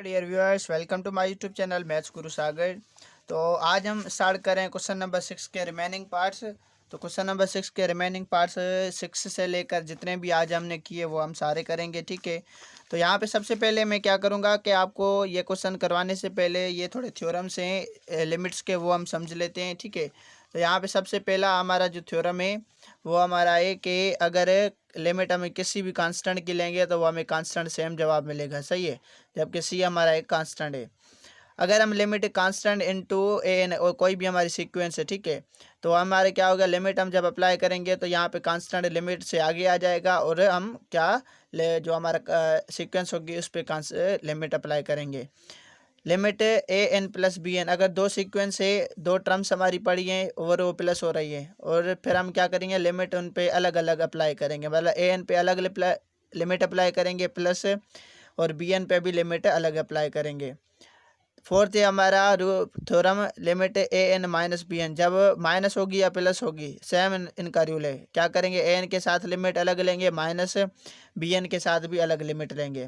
Dear viewers, welcome to my YouTube channel maths guru Sagar. तो आज हम स्टार्ट करें क्वेश्चन नंबर 6 के रिमेनिंग पार्ट्स। तो क्वेश्चन नंबर 6 के रिमेनिंग पार्ट्स 6 से लेकर जितने भी आज हमने किए वो हम सारे करेंगे, ठीक है। तो यहाँ पे सबसे पहले मैं क्या करूँगा कि आपको ये क्वेश्चन करवाने से पहले ये थोड़े थ्योरम्स हैं लिमिट्स के, वो हम समझ लेते हैं, ठीक है। तो यहाँ पे सबसे पहला हमारा जो थ्योरम है वो हमारा है कि अगर लिमिट हमें किसी भी कांस्टेंट की लेंगे तो वो हमें कांस्टेंट सेम जवाब मिलेगा, सही है। जबकि सी हमारा एक कांस्टेंट है। अगर हम limit constant into A N और कोई भी हमारी सीक्वेंस है, ठीक है, तो हमारे क्या होगा, लिमिट हम जब अप्लाई करेंगे तो यहाँ पे कांस्टेंट लिमिट से आगे आ जाएगा और हम क्या जो हमारा सीक्वेंस होगी उस पर लिमिट अप्लाई करेंगे। Limit A N plus B N, अगर दो सीक्वेंस है, दो टर्म्स हमारी पड़ी हैं और वो प्लस हो रही है, और फिर हम क्या करेंगे, लिमिट उन पे अलग अलग अप्लाई करेंगे। मतलब ए एन पे अलग लिमिट अप्लाई करेंगे प्लस, और बी एन पे भी लिमिट अलग अप्लाई करेंगे। फोर्थ है हमारा theorem, limit A N minus B N, जब माइनस होगी या प्लस होगी सेम इनका रूल है, क्या करेंगे, ए एन के साथ लिमिट अलग लेंगे, माइनस बी एन के साथ भी अलग लिमिट लेंगे।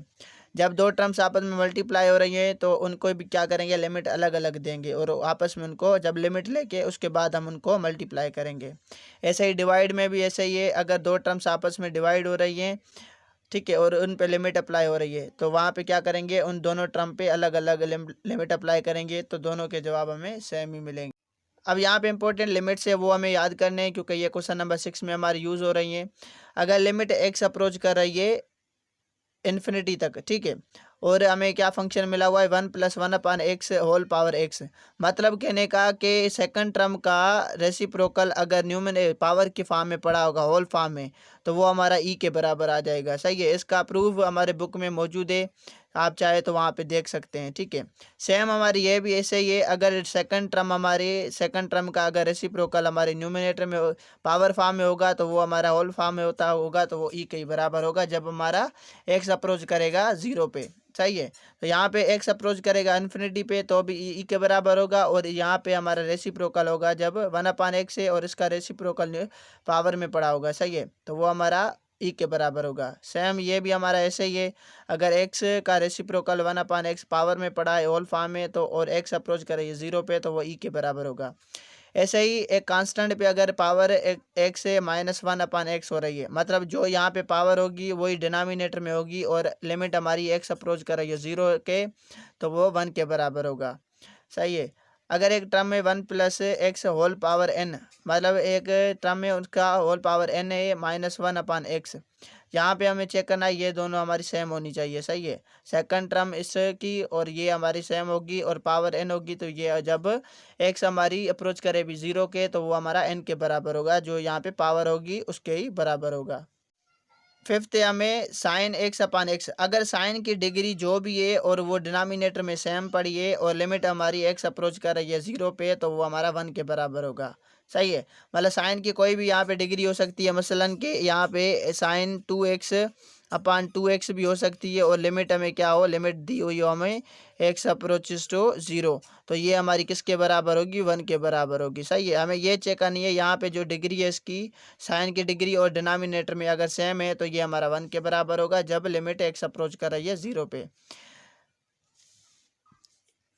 जब दो टर्म्स आपस में मल्टीप्लाई हो रही हैं तो उनको भी क्या करेंगे, लिमिट अलग अलग देंगे और आपस में उनको जब लिमिट लेके उसके बाद हम उनको मल्टीप्लाई करेंगे। ऐसे ही डिवाइड में भी ऐसे ही है, अगर दो टर्म्स आपस में डिवाइड हो रही हैं, ठीक है, और उन पे लिमिट अप्लाई हो रही है तो वहाँ पे क्या करेंगे, उन दोनों टर्म पे अलग अलग लिमिट अप्लाई करेंगे, तो दोनों के जवाब हमें सेम ही मिलेंगे। अब यहाँ पे इंपॉर्टेंट लिमिट्स है वो हमें याद करने हैं, क्योंकि ये क्वेश्चन नंबर 6 में हमारी यूज़ हो रही है। अगर लिमिट एक्स अप्रोच कर रही है इन्फिनिटी तक, ठीक है, और हमें क्या फंक्शन मिला हुआ है, 1+1/x होल पावर x। मतलब कहने का कि सेकंड टर्म का रेसिप्रोकल अगर न्यूमरेटर पावर के फॉर्म में पड़ा होगा, होल फॉर्म में, तो वो हमारा e के बराबर आ जाएगा, सही है। इसका प्रूफ हमारे बुक में मौजूद है, आप चाहे तो वहाँ पे देख सकते हैं, ठीक है। सेम हमारी ये भी ऐसे ही है, अगर सेकंड टर्म का अगर रेसिप्रोकल हमारे न्यूमरेटर में पावर फॉर्म में होगा तो वो हमारा होल फॉर्म में होगा, तो वो e के बराबर होगा जब हमारा एक्स अप्रोच करेगा 0 पे, सही है। तो यहाँ पे एक्स अप्रोच करेगा इन्फिनिटी पे तो भी ई के बराबर होगा, और यहाँ पे हमारा रेसिप्रोकल होगा जब 1/x है और इसका रेसिप्रोकल पावर में पड़ा होगा, सही है, तो वो हमारा ई के बराबर होगा। सेम ये भी हमारा ऐसे ही है, अगर एक्स का रेसिप्रोकल 1/x पावर में पड़ा है होल फॉर्म में, तो और एक्स अप्रोच करे 0 पे तो वो ई के बराबर होगा। ऐसे ही एक कांस्टेंट पे अगर पावर एक से -1/x हो रही है, मतलब जो यहाँ पे पावर होगी वही डिनोमिनेटर में होगी, और लिमिट हमारी एक्स अप्रोच कर रही है 0 के, तो वो 1 के बराबर होगा, सही है। अगर एक टर्म में 1+x होल पावर n, मतलब एक टर्म में उसका होल पावर n है -1/x, यहाँ पे हमें चेक करना है ये दोनों हमारी सेम होनी चाहिए, सही है। सेकंड टर्म इसकी और ये हमारी सेम होगी और पावर n होगी, तो ये जब x हमारी अप्रोच करे भी 0 के तो वो हमारा n के बराबर होगा, जो यहाँ पे पावर होगी उसके ही बराबर होगा। फिफ्थ है हमें साइन x/x, अगर साइन की डिग्री जो भी है और वो डिनोमिनेटर में सेम पड़ी है और लिमिट हमारी x अप्रोच कर रही है 0 पे, तो वो हमारा 1 के बराबर होगा, सही है। मतलब साइन की कोई भी यहाँ पे डिग्री हो सकती है, मसलन कि यहाँ पे साइन 2x/2x भी हो सकती है, और लिमिट हमें क्या हो, लिमिट दी हुई हो हमें x अप्रोचेस टू 0, तो ये हमारी किसके बराबर होगी, 1 के बराबर होगी, सही है। हमें ये चेक करनी है यहाँ पे जो डिग्री है इसकी, साइन की डिग्री और डिनोमिनेटर में अगर सेम है तो ये हमारा 1 के बराबर होगा जब लिमिट x अप्रोच कर रही है 0 पे।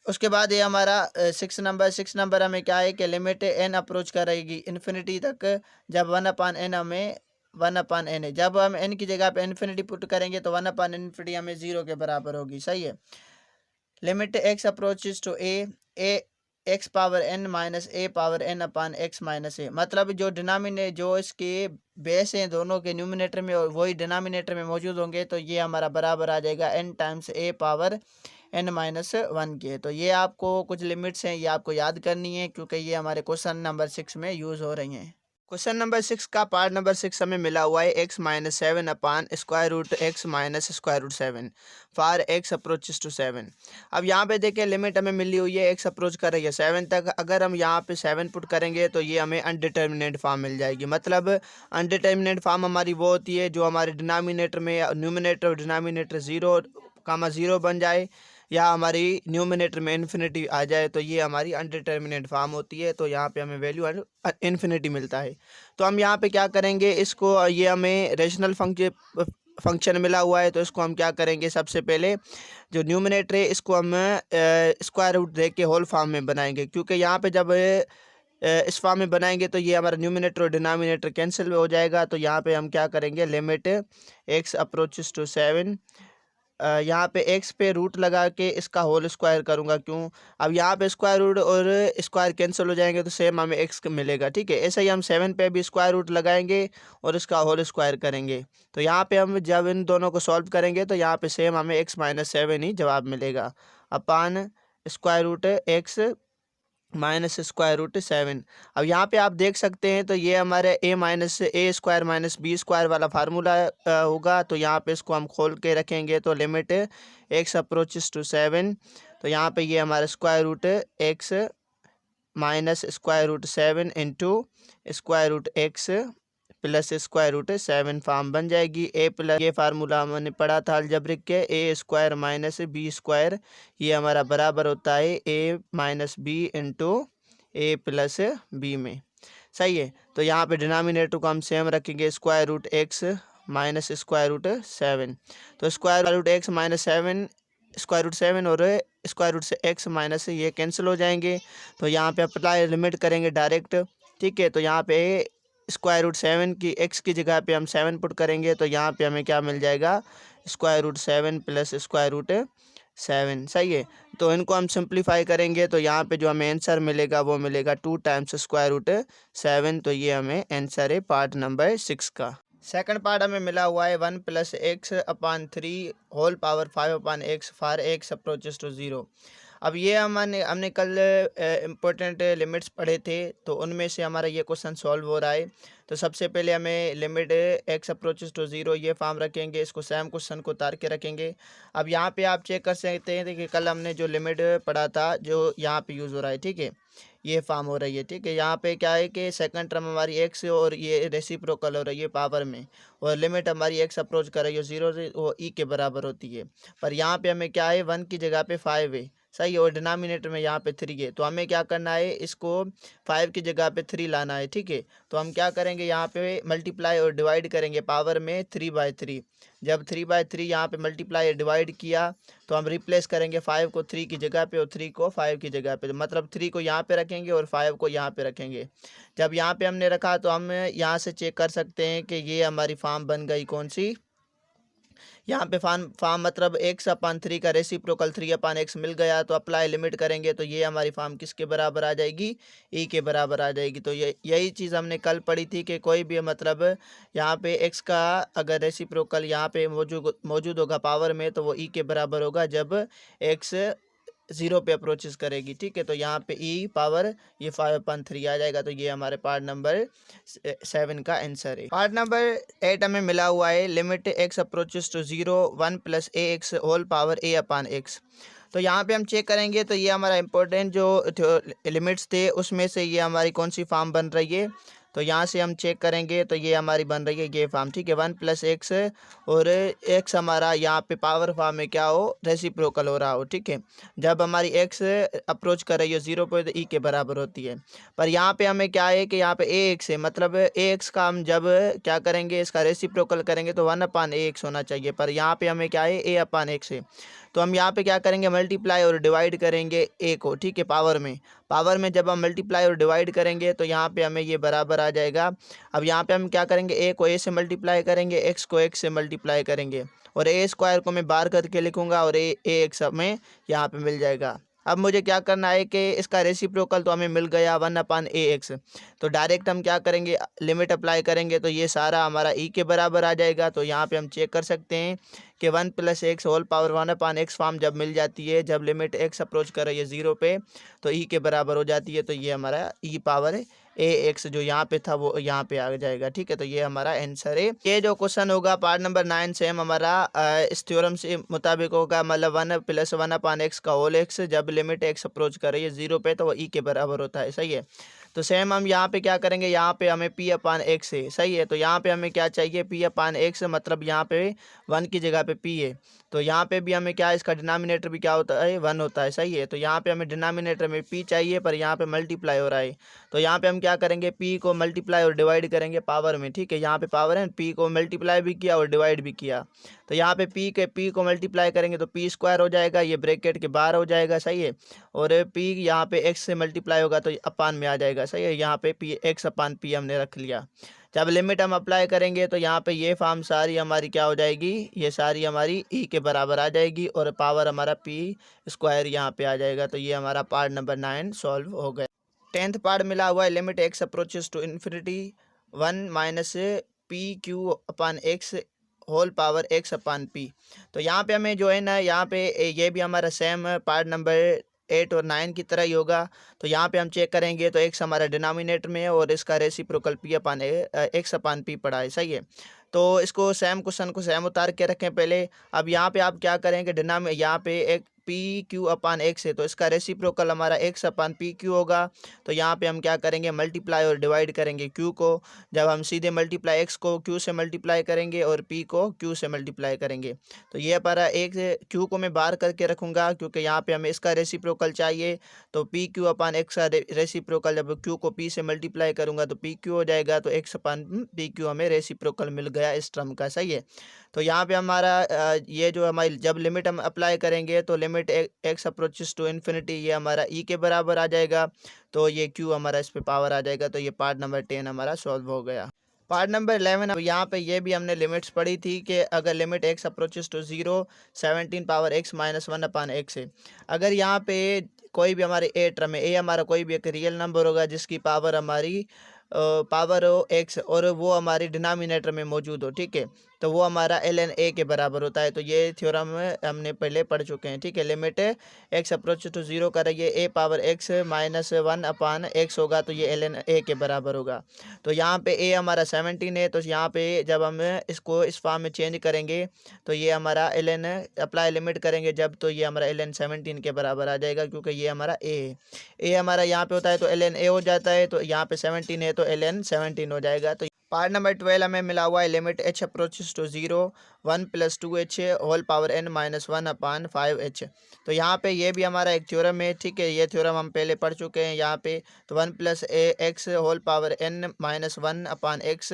उसके बाद ये हमारा 6 नंबर हमें क्या है कि लिमिट n अप्रोच कर रहेगी इन्फिनिटी तक, जब 1/n हमें 1/n है, जब हम n की जगह पे इन्फिनिटी पुट करेंगे तो 1/इन्फिनिटी हमें 0 के बराबर होगी, सही है। Limit x approaches to a x power n minus a power n/x-a, मतलब जो जो इसके बेस हैं दोनों के न्यूमिनेटर में और वही डिनोमिनेटर में मौजूद होंगे, तो ये हमारा बराबर आ जाएगा n times a power n-1 के। तो ये आपको कुछ लिमिट्स हैं, ये आपको याद करनी है क्योंकि ये हमारे क्वेश्चन नंबर 6 में यूज़ हो रही हैं। क्वेश्चन नंबर 6 का पार्ट नंबर 6 हमें मिला हुआ है x-7/√x-7 for x approaches to 7। अब यहाँ पे देखिए लिमिट हमें मिली हुई है, x अप्रोच कर रही है 7 तक, अगर हम यहाँ पे 7 पुट करेंगे तो ये हमें अनडिटर्मिनेट फॉर्म मिल जाएगी। मतलब अनडिटर्मिनेट फॉर्म हमारी वो होती है जो हमारे डिनोमिनेटर में न्यूमिनेटर और डिनोमिनेटर 0, बन जाए, या हमारी न्यूमिनेटर में इन्फिनिटी आ जाए, तो ये हमारी अनडिटर्मिनेट फॉर्म होती है, तो यहाँ पे हमें वैल्यू इन्फिनिटी मिलता है। तो हम यहाँ पे क्या करेंगे, इसको ये हमें रेशनल फंक्शन फंक्शन मिला हुआ है, तो इसको हम क्या करेंगे, सबसे पहले जो न्यूमरेटर है इसको हम स्क्वायर रूट दे के होल फॉर्म में बनाएंगे, क्योंकि यहाँ पे जब इस फॉर्म में बनाएंगे तो ये हमारा न्यूमरेटर और डिनोमिनेटर कैंसिल हो जाएगा। तो यहाँ पे हम क्या करेंगे, लिमिट x अप्रोचेस टू 7, यहाँ पे x पे रूट लगा के इसका होल स्क्वायर करूँगा। क्यों, अब यहाँ पे स्क्वायर रूट और स्क्वायर कैंसिल हो जाएंगे तो सेम हमें x मिलेगा। ठीक है, ऐसे ही हम 7 पे भी स्क्वायर रूट लगाएंगे और इसका होल स्क्वायर करेंगे। तो यहाँ पे हम जब इन दोनों को सॉल्व करेंगे तो यहाँ पे सेम हमें x माइनस 7 ही जवाब मिलेगा, upon square root x minus square root 7। अब यहाँ पे आप देख सकते हैं, तो ये हमारे a minus a square minus b square वाला फार्मूला होगा। तो यहाँ पे इसको हम खोल के रखेंगे, तो लिमिट x अप्रोचेस टू 7, तो यहाँ पे ये हमारा square root x minus square root 7 into square root x plus square root 7 form बन जाएगी। ए प्लस, ये फार्मूला हमने पढ़ा था अलजेब्रिक के, ए स्क्वायर माइनस बी स्क्वायर, ये हमारा बराबर होता है ए माइनस बी इंटू ए प्लस बी में। सही है, तो यहाँ पे डिनोमिनेटर को हम सेम रखेंगे, square root x minus square root 7। तो square root x minus 7, square root 7 और स्क्वायर रूट से एक्स माइनस ये कैंसिल हो जाएंगे। तो यहाँ पे अप्लाई लिमिट करेंगे डायरेक्ट। ठीक है, तो यहाँ पे स्क्वायर रूट 7 की x की जगह पे हम 7 पुट करेंगे, तो यहाँ पे हमें क्या मिल जाएगा, square root 7 plus square root 7। सही है, तो इनको हम सिंप्लीफाई करेंगे, तो यहाँ पे जो हमें आंसर मिलेगा वो मिलेगा 2 टाइम्स स्क्वायर रूट 7। तो ये हमें आंसर है पार्ट नंबर 6 का। सेकंड पार्ट हमें मिला हुआ है 1 plus x upon 3 whole power 5 upon x for x approaches to 0। अब ये हमने कल इम्पोर्टेंट लिमिट्स पढ़े थे, तो उनमें से हमारा ये क्वेश्चन सॉल्व हो रहा है। तो सबसे पहले हमें लिमिट x अप्रोचेस टू 0 ये फॉर्म रखेंगे, इसको सेम क्वेश्चन को उतार के रखेंगे। अब यहाँ पे आप चेक कर सकते हैं कि कल हमने जो लिमिट पढ़ा था जो यहाँ पे यूज़ हो रहा है, ठीक है, ये फॉर्म हो रही है। ठीक है, यहाँ पे क्या है कि सेकंड टर्म हमारी x और ये रेसिप्रोकल हो रही है पावर में, और लिमिट हमारी x अप्रोच कर रही है 0 से, वो e के बराबर होती है। पर यहाँ पे हमें क्या है, 1 की जगह पे 5 है। सही है, और डिनोमिनेटर में यहाँ पे 3 है, तो हमें क्या करना है, इसको 5 की जगह पे 3 लाना है। ठीक है, तो हम क्या करेंगे, यहाँ पे मल्टीप्लाई और डिवाइड करेंगे पावर में 3/3। जब 3/3 यहाँ पे मल्टीप्लाई डिवाइड किया, तो हम रिप्लेस करेंगे 5 को 3 की जगह पे और 3 को 5 की जगह पे, मतलब 3 को यहाँ पे रखेंगे और 5 को यहाँ पे रखेंगे। जब यहाँ पे हमने रखा तो हम यहाँ से चेक कर सकते हैं कि ये हमारी फॉर्म बन गई कौन सी, यहाँ पे फॉर्म मतलब x अपान 3 का रेसिप्रोकल 3 अपान x मिल गया। तो अप्लाई लिमिट करेंगे तो ये हमारी फॉर्म किसके बराबर आ जाएगी, e के बराबर आ जाएगी। तो यही चीज़ हमने कल पढ़ी थी कि कोई भी मतलब यहाँ पे x का अगर रेसिप्रोकल यहाँ पे मौजूद होगा पावर में, तो वो e के बराबर होगा जब x 0 पे अप्रोचेस करेगी। ठीक है, तो यहाँ पे e पावर ये 5/3 आ जाएगा। तो ये हमारे पार्ट नंबर 7 का आंसर है। पार्ट नंबर 8 हमें मिला हुआ है, limit x approaches to 0 1 plus a x whole power a upon x. तो यहाँ पे हम चेक करेंगे, तो ये हमारा इंपॉर्टेंट जो लिमिट्स थे उसमें से ये हमारी कौन सी फॉर्म बन रही है। तो यहाँ से हम चेक करेंगे, तो ये हमारी बन रही है ये फॉर्म। ठीक है, 1 प्लस एक्स, और एक्स हमारा यहाँ पे पावर फॉर्म में क्या हो, रेसिप्रोकल हो रहा हो। ठीक है, जब हमारी एक्स अप्रोच कर रही है 0 पे, तो ई के बराबर होती है। पर यहाँ पे हमें क्या है कि यहाँ पे ए एक्स है, मतलब ए एक्स का हम जब क्या करेंगे, इसका रेसिप्रोकल करेंगे तो 1 अपान ए एक्स होना चाहिए। पर यहाँ पे हमें क्या है, ए अपान एक्स है। तो हम यहाँ पे क्या करेंगे, मल्टीप्लाई और डिवाइड करेंगे ए को। ठीक है, पावर में जब हम मल्टीप्लाई और डिवाइड करेंगे तो यहाँ पे हमें ये बराबर आ जाएगा। अब यहाँ पे हम क्या करेंगे, ए को ए से मल्टीप्लाई करेंगे, एक्स को एक्स से मल्टीप्लाई करेंगे, और ए स्क्वायर को मैं बाहर करके लिखूंगा और ए एक्स हमें यहाँ पे मिल जाएगा। अब मुझे क्या करना है कि इसका रेसिप्रोकल तो हमें मिल गया 1 अपान ए एक्स। तो डायरेक्ट हम क्या करेंगे, लिमिट अप्लाई करेंगे, तो ये सारा हमारा ई के बराबर आ जाएगा। तो यहाँ पे हम चेक कर सकते हैं कि 1 plus x whole power 1 upon x form जब मिल जाती है, जब लिमिट एक्स अप्रोच कर रही है 0 पे, तो ई के बराबर हो जाती है। तो ये हमारा ई पावर ए एक्स जो यहाँ पे था वो यहाँ पे आ जाएगा। ठीक है, तो ये हमारा आंसर है। ये जो क्वेश्चन होगा पार्ट नंबर 9 से हमारा इस थ्योरम से मुताबिक होगा, मतलब 1 प्लस 1 अपान एक्स का होल एक्स जब लिमिट एक्स अप्रोच कर रही है 0 पे, तो वो ई के बराबर होता है। सही है, तो सेम हम यहाँ पे क्या करेंगे, यहाँ पे हमें p अपान एक्स है। सही है, तो यहाँ पे हमें क्या चाहिए, p अपान एक्स, मतलब यहाँ पे 1 की जगह पे p है। तो यहाँ पे भी हमें क्या है, इसका डिनोमिनेटर भी क्या होता है, 1 होता है, सही है। तो यहाँ पे हमें डिनोमिनेटर में p चाहिए, पर यहाँ पे मल्टीप्लाई हो रहा है। तो यहाँ पे हम क्या करेंगे, p को मल्टीप्लाई और डिवाइड करेंगे पावर में, ठीक है। यहाँ पे पावर है, p को मल्टीप्लाई भी किया और डिवाइड भी किया। तो यहाँ पे p को मल्टीप्लाई करेंगे तो p स्क्वायर हो जाएगा, ये ब्रैकेट के बाहर हो जाएगा, सही है। और p यहाँ पे x से मल्टीप्लाई होगा तो अपान में आ जाएगा, सही है। यहाँ पे p x अपान p हमने रख लिया। जब लिमिट हम अप्लाई करेंगे तो यहाँ पे ये फॉर्म सारी हमारी क्या हो जाएगी, ये सारी हमारी e के बराबर आ जाएगी और पावर हमारा p स्क्वायर यहाँ पे आ जाएगा। तो ये हमारा पार्ट नंबर 9 सॉल्व हो गया। 10th पार्ट मिला हुआ है, limit x approaches to infinity 1 minus p q upon x whole power x upon p। तो यहाँ पे हमें जो है ना, यहाँ पे ये भी हमारा सेम पार्ट नंबर 8 और 9 की तरह ही होगा। तो यहाँ पे हम चेक करेंगे तो x हमारा डिनोमिनेटर में है और इसका रेसिप्रोकल p अपान x अपान p पड़ा है, सही है। तो इसको सेम क्वेश्चन को सेम उतार के रखें पहले। अब यहाँ पे आप क्या करेंगे, यहाँ पे एक पी क्यू अपान एक्स है, तो इसका रेसिप्रोकल हमारा एक्स अपान पी क्यू होगा। तो यहाँ पे हम क्या करेंगे, मल्टीप्लाई और डिवाइड करेंगे क्यू को। जब हम सीधे मल्टीप्लाई एक्स को क्यू से मल्टीप्लाई करेंगे और पी को क्यू से मल्टीप्लाई करेंगे। तो ये हमारा एक क्यू को मैं बाहर करके रखूँगा क्योंकि यहाँ पे हमें इसका रेसिप्रोकल चाहिए। तो पी क्यू अपान एक्स का रेसिप्रोकल, जब क्यू को पी से मल्टीप्लाई करूँगा तो पी क्यू हो जाएगा। तो एक्स अपान पी क्यू हमें रेसिप्रोकल मिल गया इस टर्म का, सही है। तो यहाँ पे हमारा ये जो हमारी जब लिमिट हम अप्लाई करेंगे तो limit x approaches to infinity, ये हमारा ई के बराबर आ जाएगा। तो ये क्यू हमारा इस पे पावर आ जाएगा। तो ये पार्ट नंबर 10 हमारा सॉल्व हो गया। पार्ट नंबर 11, अब यहाँ पे ये भी हमने लिमिट्स पढ़ी थी कि अगर limit x approaches to 0 17 power x minus 1 upon x है। अगर यहाँ पे कोई भी हमारे ए टर्म है, ए हमारा कोई भी एक रियल नंबर होगा जिसकी पावर हमारी पावर हो एक्स और वो हमारी डिनोमिनेटर में मौजूद हो, ठीक है। तो वो हमारा ln a के बराबर होता है। तो ये थ्योरम हमने पहले पढ़ चुके हैं, ठीक है। लिमिट एक्स अप्रोच टू 0 करेंगे, a power x minus 1 upon x होगा तो ये ln a के बराबर होगा। तो यहाँ पे a हमारा 17 है, तो यहाँ पे जब हम इसको इस फॉर्म में चेंज करेंगे तो ये हमारा ln अप्लाई लिमिट करेंगे जब, तो ये हमारा ln 17 के बराबर आ जाएगा क्योंकि ये हमारा a है। a हमारा यहाँ पे होता है तो ln a हो जाता है, तो यहाँ पे 17 है तो ln 17 हो जाएगा। तो पार्ट नंबर 12 हमें मिला हुआ है, limit h approaches to 0 1 + 2h whole power n minus 1 upon 5h। तो यहाँ पे ये भी हमारा एक थ्योरम है, ठीक है। ये थ्योरम हम पहले पढ़ चुके हैं यहाँ पे। तो 1 + x whole power n minus 1 upon x,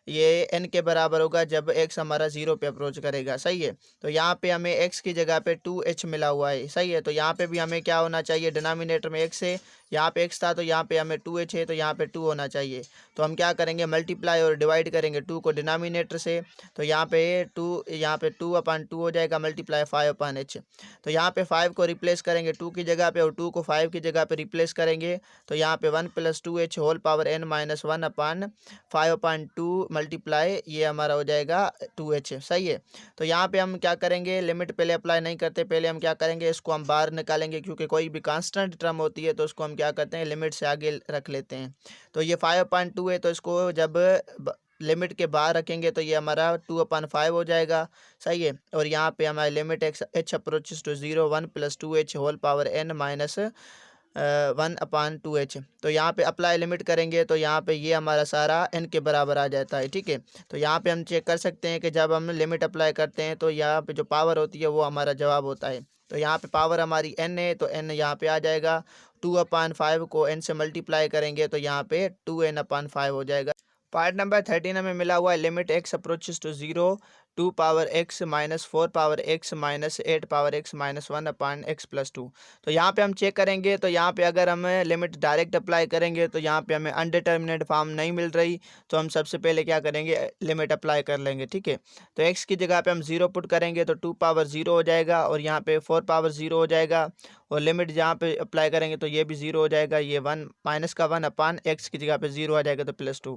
ये n के बराबर होगा जब x हमारा 0 पे अप्रोच करेगा, सही है। तो यहाँ पे हमें x की जगह पे 2h मिला हुआ है, सही है। तो यहाँ पे भी हमें क्या होना चाहिए, डिनोमिनेटर में x है, यहाँ पे x था तो यहाँ पे हमें 2h है तो यहाँ पे 2 होना चाहिए। तो हम क्या करेंगे, मल्टीप्लाई और डिवाइड करेंगे 2 को डिनोमिनेटर से। तो यहाँ पे 2 अपान 2 हो जाएगा, मल्टीप्लाई 5 अपान h। तो यहाँ पे 5 को रिप्लेस करेंगे 2 की जगह पे और 2 को 5 की जगह पे रिप्लेस करेंगे। तो यहाँ पे 1 + 2h whole power n minus 1 upon 5 upon 2 multiply, ये हमारा हो जाएगा 2h, सही है। तो यहाँ पे हम क्या करेंगे, लिमिट पहले अप्लाई नहीं करते, पहले हम क्या करेंगे, इसको हम बाहर निकालेंगे क्योंकि कोई भी कांस्टेंट टर्म होती है तो उसको हम क्या करते हैं, लिमिट से आगे रख लेते हैं। तो ये 5/2 है, तो इसको जब लिमिट के बाहर रखेंगे तो ये हमारा 2/5 हो जाएगा, सही है। और यहाँ पे हमारा limit h approaches to 0 1 + 2h whole power n minus 1/2h। तो यहाँ पे अप्लाई लिमिट करेंगे तो यहाँ पे ये हमारा सारा n के बराबर आ जाता है, ठीक है। तो यहाँ पे हम चेक कर सकते हैं कि जब हम लिमिट अप्लाई करते हैं तो यहाँ पे जो पावर होती है वो हमारा जवाब होता है। तो यहाँ पे पावर हमारी n है तो n यहाँ पे आ जाएगा। 2/5 को n से मल्टीप्लाई करेंगे तो यहाँ पे 2n/5 हो जाएगा। पार्ट नंबर 13 हमें मिला हुआ है, limit x approaches to 0 2 power x minus 4 power x minus 8 power x minus 1 upon x + 2। तो यहाँ पे हम चेक करेंगे तो यहाँ पे अगर हम लिमिट डायरेक्ट अप्लाई करेंगे तो यहाँ पे हमें अनडिटर्मिनेट फॉर्म नहीं मिल रही। तो हम सबसे पहले क्या करेंगे, लिमिट अप्लाई कर लेंगे, ठीक है। तो x की जगह पे हम 0 पुट करेंगे तो 2 पावर 0 हो जाएगा और यहाँ पे 4 पावर 0 हो जाएगा। और लिमिट जहाँ पे अप्लाई करेंगे तो ये भी 0 हो जाएगा, ये 1 माइनस का 1 अपान x की जगह पे 0 आ जाएगा तो +2।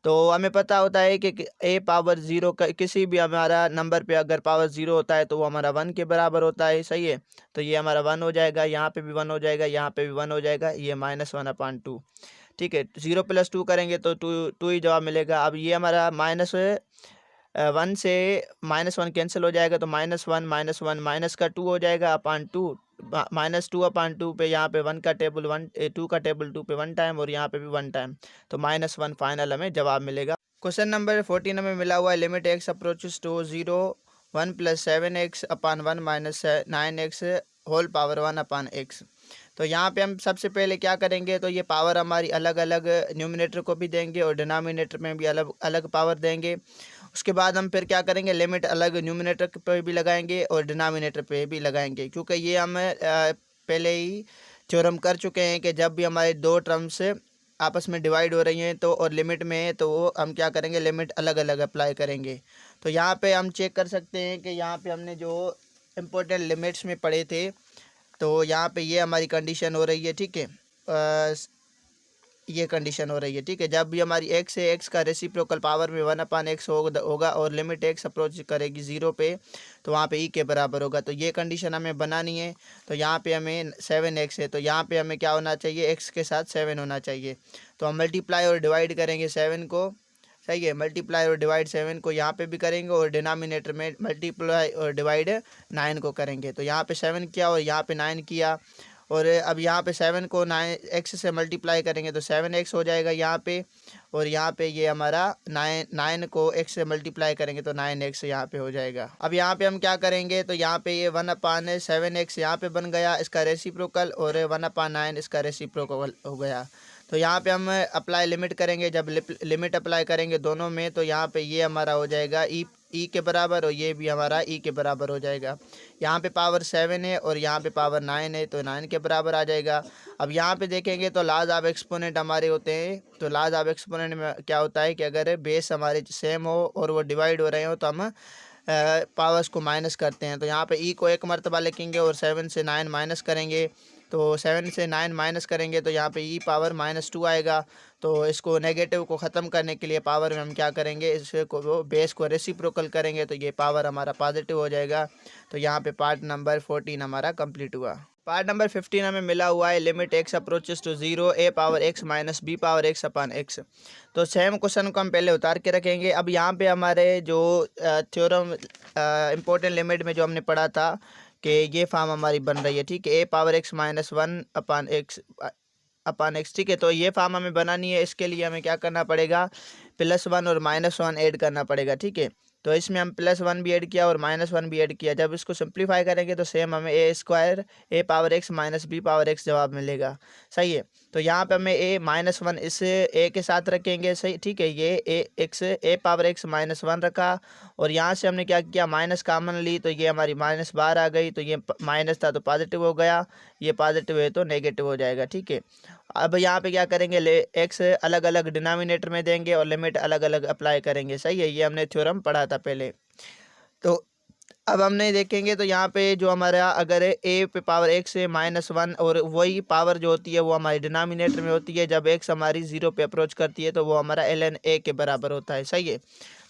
तो हमें पता होता है कि a पावर 0 का किसी भी हमारा नंबर पे अगर पावर 0 होता है तो वो हमारा 1 के बराबर होता है, सही है। तो ये हमारा 1 हो जाएगा, यहाँ पे भी 1 हो जाएगा, यहाँ पे भी 1 हो जाएगा, ये -1/2, ठीक है। 0 + 2 करेंगे तो 2 ही जवाब मिलेगा। अब ये हमारा -1 से -1 कैंसिल हो जाएगा तो -1 -1 माइनस का 2 हो जाएगा अपान 2 -2/2 पे यहाँ पे 1 का टेबल 1 2 का टेबल 2 पे 1 टाइम और यहाँ पे भी 1 टाइम, तो -1 फाइनल हमें जवाब मिलेगा। क्वेश्चन नंबर 14 हमें मिला हुआ है, limit x approaches to 0 1 plus 7x upon 1 minus 9x whole power 1 upon x। तो यहाँ पे हम सबसे पहले क्या करेंगे, तो ये पावर हमारी अलग अलग न्यूमिनेटर को भी देंगे और डिनोमिनेटर में भी अलग अलग पावर देंगे। उसके बाद हम फिर क्या करेंगे, लिमिट अलग न्यूमिनेटर पे भी लगाएंगे और डिनोमिनेटर पे भी लगाएंगे, क्योंकि ये हम पहले ही थ्योरम कर चुके हैं कि जब भी हमारे दो टर्म्स आपस में डिवाइड हो रही हैं तो और लिमिट में है तो वो हम क्या करेंगे, लिमिट अलग अलग अप्लाई करेंगे। तो यहाँ पे हम चेक कर सकते हैं कि यहाँ पे हमने जो इम्पोर्टेंट लिमिट्स में पढ़े थे तो यहाँ पे ये हमारी कंडीशन हो रही है, ठीक है। ये कंडीशन हो रही है, ठीक है। जब भी हमारी x है, x का रेसिप्रोकल पावर में 1 अपान x होगा और लिमिट x अप्रोच करेगी 0 पे तो वहाँ पे e के बराबर होगा। तो ये कंडीशन हमें बनानी है। तो यहाँ पे हमें 7x है तो यहाँ पे हमें क्या होना चाहिए, x के साथ 7 होना चाहिए। तो हम मल्टीप्लाई और डिवाइड करेंगे 7 को, सही है। मल्टीप्लाई और डिवाइड 7 को यहाँ पे भी करेंगे और डिनोमिनेटर में मल्टीप्लाई और डिवाइड 9 को करेंगे। तो यहाँ पे 7 किया और यहाँ पे 9 किया और अब यहाँ पे 7 को 9x से मल्टीप्लाई करेंगे तो 7x हो जाएगा यहाँ पे, और यहाँ पे ये हमारा 9 को x से मल्टीप्लाई करेंगे तो 9x यहाँ पे हो जाएगा। अब यहाँ पे हम क्या करेंगे, तो यहाँ पे ये 1 अपान 7x यहाँ पे बन गया इसका रेसिप्रोकल और 1 अपान 9 इसका रेसिप्रोकल हो गया। तो यहाँ पे हम अप्लाई लिमिट करेंगे, जब लिमिट अप्लाई करेंगे दोनों में तो यहाँ पे ये हमारा हो जाएगा ई के बराबर और ये भी हमारा ई के बराबर हो जाएगा। यहाँ पे पावर 7 है और यहाँ पे पावर 9 है तो 9 के बराबर आ जाएगा। अब यहाँ पे देखेंगे तो लाज ऑफ एक्सपोनेंट हमारे होते हैं। तो लाज ऑफ एक्सपोनेंट में क्या होता है कि अगर बेस हमारे सेम हो और वो डिवाइड हो रहे हो तो हम पावर्स को माइनस करते हैं। तो यहाँ पे ई को एक मरतबा लिखेंगे और 7 से 9 माइनस करेंगे। तो 7 से 9 माइनस करेंगे तो यहाँ पे ई पावर -2 आएगा। तो इसको नेगेटिव को ख़त्म करने के लिए पावर में हम क्या करेंगे, इसको बेस को रेसिप्रोकल करेंगे तो ये पावर हमारा पॉजिटिव हो जाएगा। तो यहाँ पे पार्ट नंबर 14 हमारा कंप्लीट हुआ। पार्ट नंबर 15 हमें मिला हुआ है limit x approaches to 0 a power x minus b power x upon x। तो सेम क्वेश्चन को हम पहले उतार के रखेंगे। अब यहाँ पे हमारे जो थ्योरम इम्पोर्टेंट लिमिट में जो हमने पढ़ा था कि ये फॉर्म हमारी बन रही है, ठीक है। a power x minus 1 upon x, ठीक है। तो ये फॉर्म हमें बनानी है। इसके लिए हमें क्या करना पड़ेगा, +1 और -1 ऐड करना पड़ेगा, ठीक है। तो इसमें हम +1 भी ऐड किया और -1 भी ऐड किया। जब इसको सिंप्लीफाई करेंगे तो सेम हमें a power x minus b power x जवाब मिलेगा, सही है। तो यहाँ पे हमें -1 इस a के साथ रखेंगे, सही, ठीक है। ये a पावर x -1 रखा और यहाँ से हमने क्या किया, माइनस कामन ली तो ये हमारी माइनस बाहर आ गई। तो ये माइनस था तो पॉजिटिव हो गया, ये पॉजिटिव है तो नेगेटिव हो जाएगा, ठीक है। अब यहाँ पे क्या करेंगे, x अलग अलग डिनोमिनेटर में देंगे और लिमिट अलग अलग अप्लाई करेंगे, सही है। ये हमने थ्योरम पढ़ा था पहले। तो अब हमने देखेंगे तो यहाँ पे जो हमारा अगर a पे पावर x है -1 और वही पावर जो होती है वो हमारी डिनोमिनेटर में होती है, जब x हमारी 0 पे अप्रोच करती है तो वो हमारा ln a के बराबर होता है, सही है।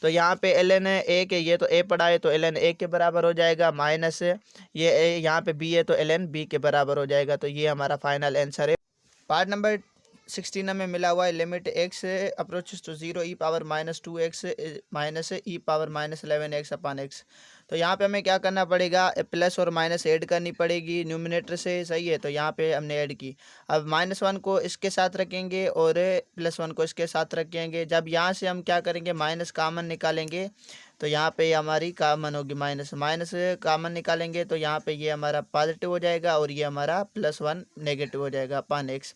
तो यहाँ पे ln a के ये तो a पढ़ा है तो ln a के बराबर हो जाएगा, माइनस ये a यहाँ पे b है तो ln b के बराबर हो जाएगा। तो ये हमारा फाइनल आंसर है। पार्ट नंबर 16 में मिला हुआ है limit x approaches to 0 e power -2x minus e power -11x upon x। तो यहाँ पे हमें क्या करना पड़ेगा, प्लस और माइनस ऐड करनी पड़ेगी न्यूमिनेटर से, सही है। तो यहाँ पे हमने ऐड की। अब -1 को इसके साथ रखेंगे और +1 को इसके साथ रखेंगे। जब यहाँ से हम क्या करेंगे, माइनस कामन निकालेंगे तो यहाँ पे हमारी कामन होगी माइनस कामन निकालेंगे तो यहाँ पे ये हमारा पॉजिटिव हो जाएगा और ये हमारा +1 नेगेटिव हो जाएगा अपान x।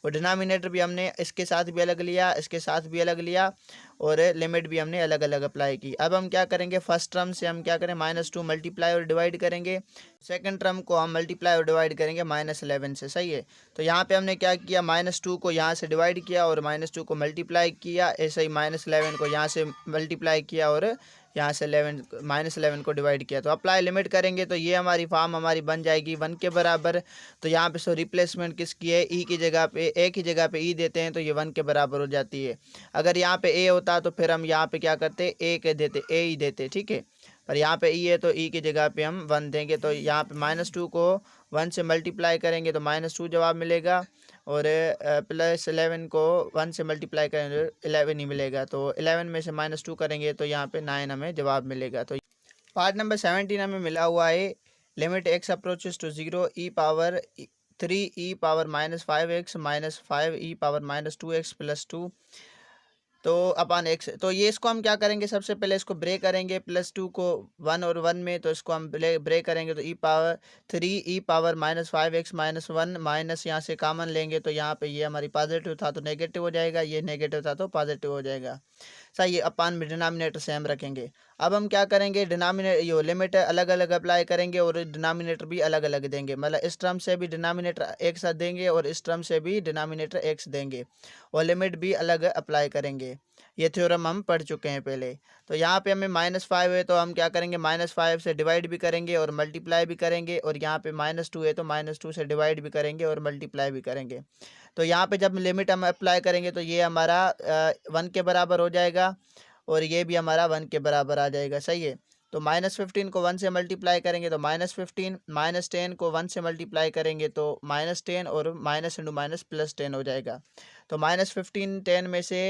और डिनोमिनेटर भी हमने इसके साथ भी अलग लिया, इसके साथ भी अलग लिया और लिमिट भी हमने अलग अलग अप्लाई की। अब हम क्या करेंगे, फर्स्ट टर्म से हम क्या करें, -2 मल्टीप्लाई और डिवाइड करेंगे। सेकंड टर्म को हम मल्टीप्लाई और डिवाइड करेंगे -11 से, सही है। तो यहाँ पे हमने क्या किया, -2 को यहाँ से डिवाइड किया और -2 को मल्टीप्लाई किया, ऐसे ही -11 को यहाँ से मल्टीप्लाई किया और यहाँ से -11 को डिवाइड किया। तो अप्लाई लिमिट करेंगे तो ये हमारी फॉर्म हमारी बन जाएगी 1 के बराबर। तो यहाँ पे रिप्लेसमेंट किसकी है, ई की जगह पे, ए की जगह पे ई देते हैं तो ये 1 के बराबर हो जाती है। अगर यहाँ पे ए होता तो फिर हम यहाँ पे क्या करते, ए के देते, ए ही देते, ठीक है। पर यहाँ पे ई है तो ई की जगह पे हम 1 देंगे। तो यहाँ पे -2 को 1 से मल्टीप्लाई करेंगे तो -2 जवाब मिलेगा और +11 को 1 से मल्टीप्लाई करेंगे तो 11 ही मिलेगा। तो 11 में से -2 करेंगे तो यहाँ पे 9 हमें जवाब मिलेगा। तो पार्ट नंबर 17 हमें मिला हुआ है limit x approaches to 0 e power 3 e power -5x -5 e power -2x +2 तो अपन x, तो ये इसको हम क्या करेंगे, सबसे पहले इसको ब्रेक करेंगे, +2 को 1 और 1 में, तो इसको हम ब्रेक करेंगे तो e⁻³ माइनस यहाँ से कॉमन लेंगे तो यहाँ पे ये हमारी पॉजिटिव था तो नेगेटिव हो जाएगा, ये नेगेटिव था तो पॉजिटिव हो जाएगा। सही है, अपन में डिनोमिनेटर सेम रखेंगे। अब हम क्या करेंगे, डिनोमिनेटर ये लिमिट अलग अलग अप्लाई करेंगे और डिनोमिनेटर भी अलग अलग देंगे, मतलब इस टर्म से भी डिनोमिनेटर एक साथ देंगे और इस टर्म से भी डिनोमिनेटर x देंगे और लिमिट भी अलग अप्लाई करेंगे। ये थ्योरम हम पढ़ चुके हैं पहले। तो यहाँ पे हमें -5 है तो हम क्या करेंगे, -5 से डिवाइड भी करेंगे और मल्टीप्लाई भी करेंगे, और यहाँ पे -2 है तो -2 से डिवाइड भी करेंगे और मल्टीप्लाई भी करेंगे। तो यहाँ पे जब लिमिट हम अप्लाई करेंगे तो ये हमारा 1 के बराबर हो जाएगा और ये भी हमारा 1 के बराबर आ जाएगा। सही है, तो -15 को 1 से मल्टीप्लाई करेंगे तो -15, -10 को 1 से मल्टीप्लाई करेंगे तो -10 और माइनस इंटू माइनस +10 हो जाएगा। तो -15 10 में से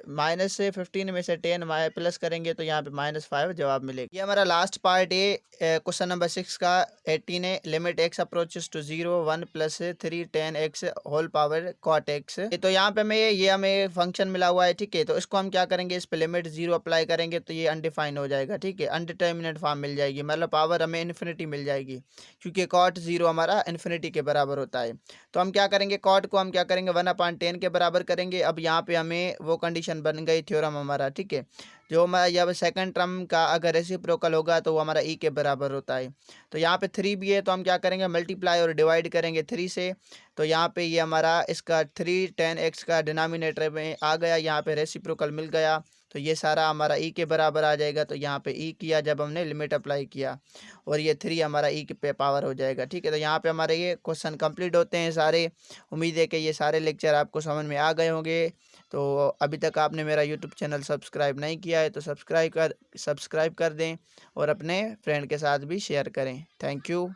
-15 में से 10 प्लस करेंगे तो यहाँ पे -5 जवाब मिलेगा। ये हमारा लास्ट पार्ट है क्वेश्चन नंबर 6 का 18 है। Limit x approaches to 0 1 + 3 10 x whole power cot x। तो यहाँ पे हमें फंक्शन मिला हुआ है, ठीक है। तो इसको हम क्या करेंगे, इस पे लिमिट 0 अप्लाई करेंगे तो ये अनडिफाइन हो जाएगा, ठीक है, अनडिटर्मिनेट फॉर्म मिल जाएगी, मतलब पावर हमें इन्फिनिटी मिल जाएगी क्योंकि cot 0 हमारा इन्फिनिटी के बराबर होता है। तो हम क्या करेंगे, कॉट को हम क्या करेंगे 1/10 के बराबर करेंगे। अब यहाँ पे हमें वो कंडीशन बन गई थ्योरम हमारा, ठीक है, जो हमारा जब सेकंड टर्म का अगर रेसिप्रोकल होगा तो वो हमारा ई के बराबर होता है। तो यहाँ पे 3 भी है तो हम क्या करेंगे, मल्टीप्लाई और डिवाइड करेंगे 3 से। तो यहाँ पे ये हमारा इसका 3 10x का डिनोमिनेटर में आ गया, यहाँ पे रेसिप्रोकल मिल गया तो ये सारा हमारा ई के बराबर आ जाएगा। तो यहाँ पे ई किया जब हमने लिमिट अप्लाई किया और ये 3 हमारा ई पे पावर हो जाएगा, ठीक है। तो यहाँ पे हमारे ये क्वेश्चन कंप्लीट होते हैं सारे। उम्मीद है कि ये सारे लेक्चर आपको समझ में आ गए होंगे। तो अभी तक आपने मेरा यूट्यूब चैनल सब्सक्राइब नहीं किया है तो सब्सक्राइब कर दें और अपने फ्रेंड के साथ भी शेयर करें। Thank you.